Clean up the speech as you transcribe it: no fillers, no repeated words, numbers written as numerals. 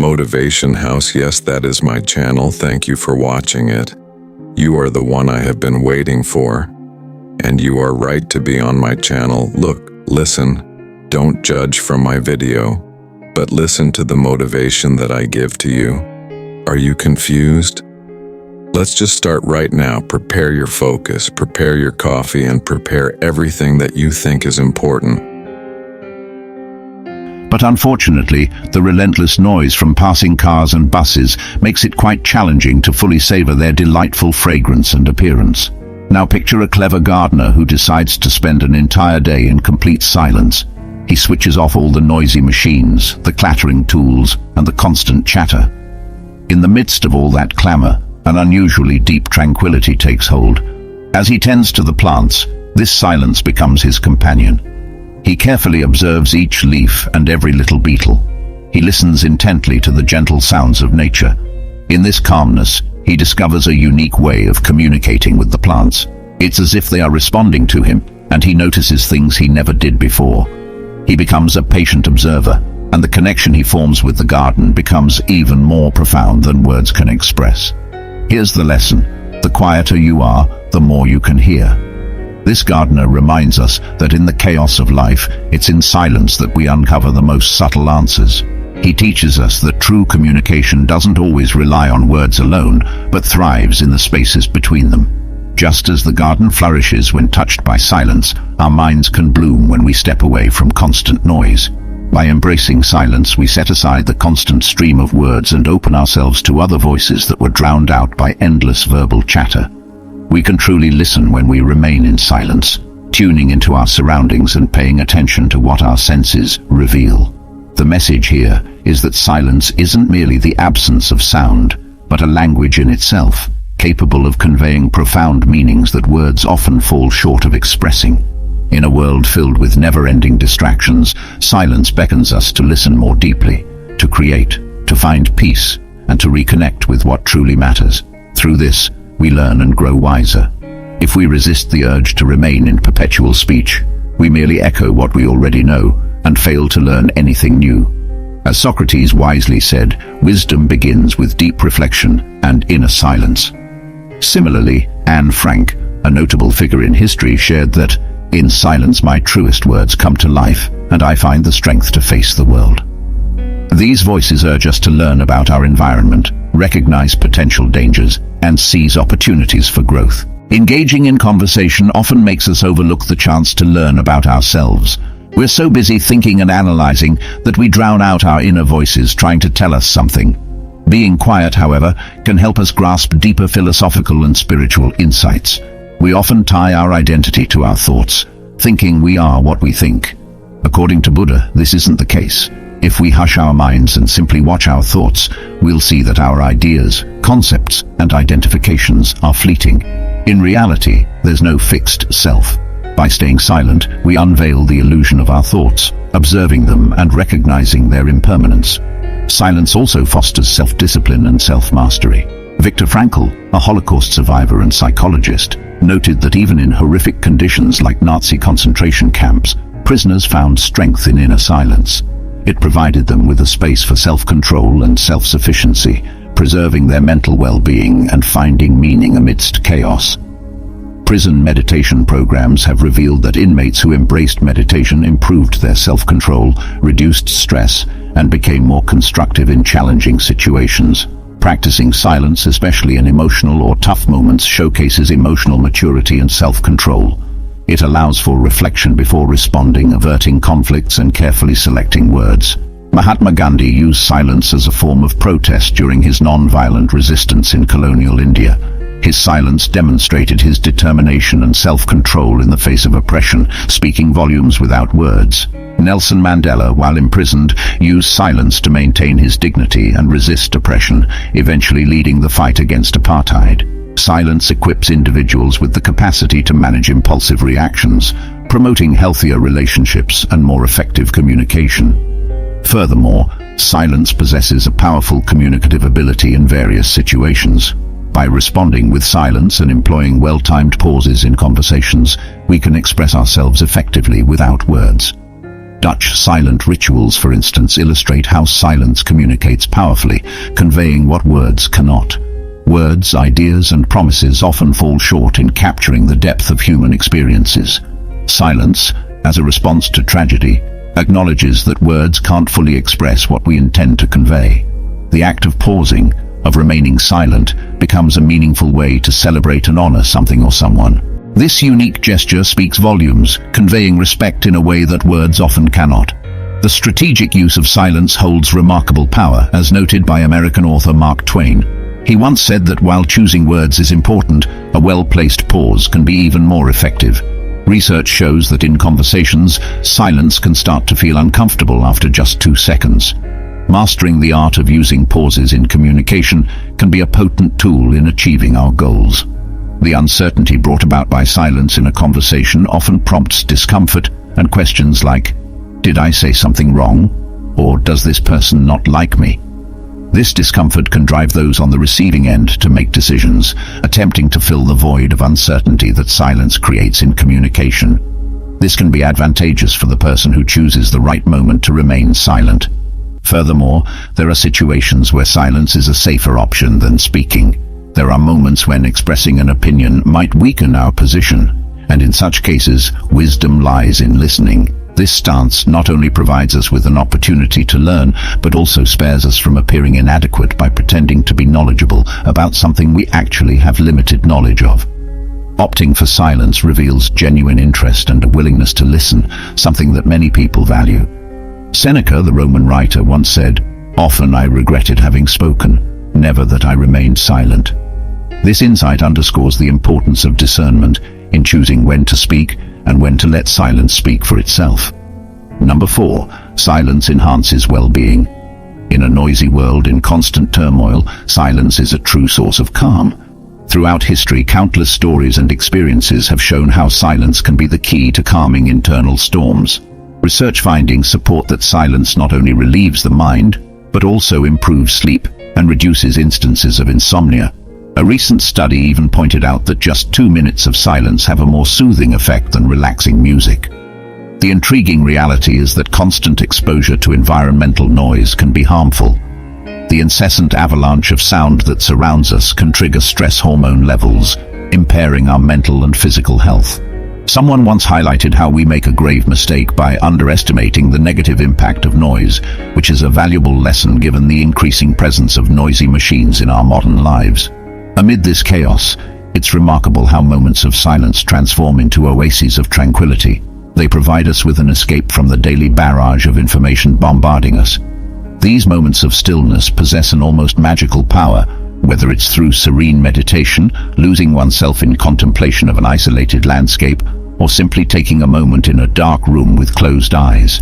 Motivation House, yes, that is my channel. Thank you for watching it. You are the one I have been waiting for. And you are right to be on my channel. Look, listen, don't judge from my video, but listen to the motivation that I give to you. Are you confused? Let's just start right now. Prepare your focus, prepare your coffee, and prepare everything that you think is important. But unfortunately, the relentless noise from passing cars and buses makes it quite challenging to fully savor their delightful fragrance and appearance. Now picture a clever gardener who decides to spend an entire day in complete silence. He switches off all the noisy machines, the clattering tools, and the constant chatter. In the midst of all that clamor, an unusually deep tranquility takes hold. As he tends to the plants, this silence becomes his companion. He carefully observes each leaf and every little beetle. He listens intently to the gentle sounds of nature. In this calmness, he discovers a unique way of communicating with the plants. It's as if they are responding to him, and he notices things he never did before. He becomes a patient observer, and the connection he forms with the garden becomes even more profound than words can express. Here's the lesson: the quieter you are, the more you can hear. This gardener reminds us that in the chaos of life, it's in silence that we uncover the most subtle answers. He teaches us that true communication doesn't always rely on words alone, but thrives in the spaces between them. Just as the garden flourishes when touched by silence, our minds can bloom when we step away from constant noise. By embracing silence, we set aside the constant stream of words and open ourselves to other voices that were drowned out by endless verbal chatter. We can truly listen when we remain in silence, tuning into our surroundings and paying attention to what our senses reveal. The message here is that silence isn't merely the absence of sound, but a language in itself, capable of conveying profound meanings that words often fall short of expressing. In a world filled with never-ending distractions, silence beckons us to listen more deeply, to create, to find peace, and to reconnect with what truly matters. Through this, we learn and grow wiser. If we resist the urge to remain in perpetual speech, we merely echo what we already know and fail to learn anything new. As Socrates wisely said, wisdom begins with deep reflection and inner silence. Similarly, Anne Frank, a notable figure in history, shared that, "In silence my truest words come to life, and I find the strength to face the world." These voices urge us to learn about our environment, recognize potential dangers, and seize opportunities for growth. Engaging in conversation often makes us overlook the chance to learn about ourselves. We're so busy thinking and analyzing that we drown out our inner voices trying to tell us something. Being quiet, however, can help us grasp deeper philosophical and spiritual insights. We often tie our identity to our thoughts, thinking we are what we think. According to Buddha, this isn't the case. If we hush our minds and simply watch our thoughts, we'll see that our ideas, concepts, and identifications are fleeting. In reality, there's no fixed self. By staying silent, we unveil the illusion of our thoughts, observing them and recognizing their impermanence. Silence also fosters self-discipline and self-mastery. Viktor Frankl, a Holocaust survivor and psychologist, noted that even in horrific conditions like Nazi concentration camps, prisoners found strength in inner silence. It provided them with a space for self-control and self-sufficiency, preserving their mental well-being and finding meaning amidst chaos. Prison meditation programs have revealed that inmates who embraced meditation improved their self-control, reduced stress, and became more constructive in challenging situations. Practicing silence, especially in emotional or tough moments, showcases emotional maturity and self-control. It allows for reflection before responding, averting conflicts and carefully selecting words. Mahatma Gandhi used silence as a form of protest during his non-violent resistance in colonial India. His silence demonstrated his determination and self-control in the face of oppression, speaking volumes without words. Nelson Mandela, while imprisoned, used silence to maintain his dignity and resist oppression, eventually leading the fight against apartheid. Silence equips individuals with the capacity to manage impulsive reactions, promoting healthier relationships and more effective communication. Furthermore, silence possesses a powerful communicative ability in various situations. By responding with silence and employing well-timed pauses in conversations, we can express ourselves effectively without words. Dutch silent rituals, for instance, illustrate how silence communicates powerfully, conveying what words cannot. Words, ideas, and promises often fall short in capturing the depth of human experiences. Silence, as a response to tragedy, acknowledges that words can't fully express what we intend to convey. The act of pausing, of remaining silent, becomes a meaningful way to celebrate and honor something or someone. This unique gesture speaks volumes, conveying respect in a way that words often cannot. The strategic use of silence holds remarkable power, as noted by American author Mark Twain. He once said that while choosing words is important, a well-placed pause can be even more effective. Research shows that in conversations, silence can start to feel uncomfortable after just 2 seconds. Mastering the art of using pauses in communication can be a potent tool in achieving our goals. The uncertainty brought about by silence in a conversation often prompts discomfort and questions like, "Did I say something wrong?" or "Does this person not like me?" This discomfort can drive those on the receiving end to make decisions, attempting to fill the void of uncertainty that silence creates in communication. This can be advantageous for the person who chooses the right moment to remain silent. Furthermore, there are situations where silence is a safer option than speaking. There are moments when expressing an opinion might weaken our position, and in such cases, wisdom lies in listening. This stance not only provides us with an opportunity to learn, but also spares us from appearing inadequate by pretending to be knowledgeable about something we actually have limited knowledge of. Opting for silence reveals genuine interest and a willingness to listen, something that many people value. Seneca, the Roman writer, once said, "Often I regretted having spoken, never that I remained silent." This insight underscores the importance of discernment in choosing when to speak and when to let silence speak for itself. Number 4, silence enhances well-being. In a noisy world in constant turmoil, silence is a true source of calm. Throughout history, countless stories and experiences have shown how silence can be the key to calming internal storms. Research findings support that silence not only relieves the mind, but also improves sleep and reduces instances of insomnia. A recent study even pointed out that just 2 minutes of silence have a more soothing effect than relaxing music. The intriguing reality is that constant exposure to environmental noise can be harmful. The incessant avalanche of sound that surrounds us can trigger stress hormone levels, impairing our mental and physical health. Someone once highlighted how we make a grave mistake by underestimating the negative impact of noise, which is a valuable lesson given the increasing presence of noisy machines in our modern lives. Amid this chaos, it's remarkable how moments of silence transform into oases of tranquility. They provide us with an escape from the daily barrage of information bombarding us. These moments of stillness possess an almost magical power, whether it's through serene meditation, losing oneself in contemplation of an isolated landscape, or simply taking a moment in a dark room with closed eyes.